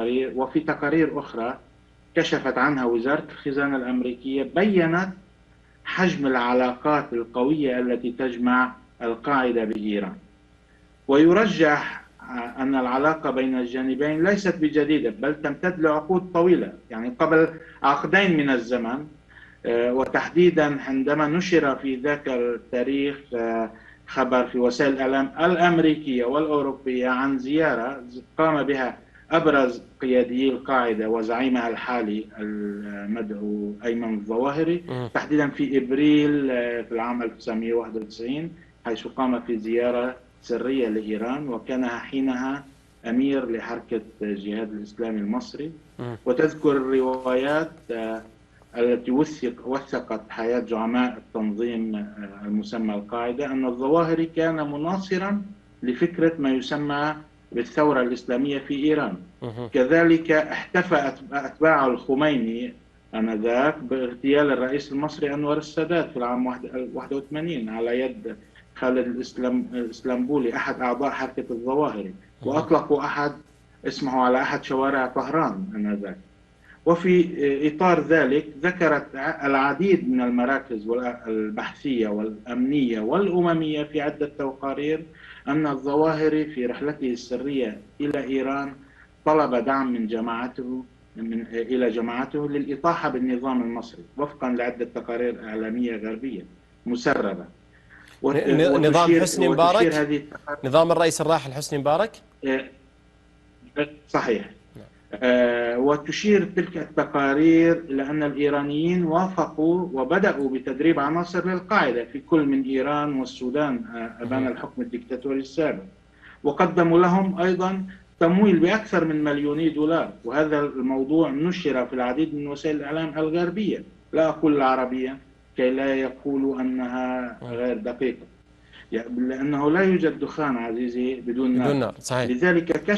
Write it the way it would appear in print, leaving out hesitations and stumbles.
التقارير، وفي تقارير أخرى كشفت عنها وزارة الخزانة الأمريكية بيّنت حجم العلاقات القوية التي تجمع القاعدة بإيران. ويرجح أن العلاقة بين الجانبين ليست بجديدة، بل تمتد لعقود طويلة، يعني قبل عقدين من الزمن. وتحديدا عندما نشر في ذاك التاريخ خبر في وسائل الإعلام الأمريكية والأوروبية عن زيارة قام بها أبرز قيادي القاعدة وزعيمها الحالي المدعو أيمن الظواهري، تحديدا في إبريل في العام 1991، حيث قام في زيارة سرية لإيران، وكان حينها أمير لحركة جهاد الإسلامي المصري. وتذكر الروايات التي وثقت حياة زعماء التنظيم المسمى القاعدة أن الظواهري كان مناصرا لفكرة ما يسمى بالثورة الإسلامية في إيران. كذلك احتفى أتباع الخميني آنذاك باغتيال الرئيس المصري أنور السادات في العام 81 على يد خالد الإسلامبولي أحد أعضاء حركة الظواهري، وأطلقوا اسمه على أحد شوارع طهران آنذاك. وفي إطار ذلك ذكرت العديد من المراكز البحثية والأمنية والأممية في عدة تقارير أن الظواهري في رحلته السرية إلى إيران طلب دعم من جماعته إلى جماعته للإطاحة بالنظام المصري وفقا لعدة تقارير إعلامية غربية مسربة. نظام حسني مبارك، نظام الرئيس الراحل حسني مبارك. صحيح. وتشير تلك التقارير إلى أن الإيرانيين وافقوا وبدأوا بتدريب عناصر للقاعدة في كل من إيران والسودان أبان الحكم الدكتاتوري السابق، وقدموا لهم أيضا تمويل بأكثر من مليوني دولار. وهذا الموضوع نشر في العديد من وسائل الإعلام الغربية، لا أقول العربية كي لا يقولوا أنها غير دقيقة، لأنه لا يوجد دخان عزيزي بدون نار. صحيح. لذلك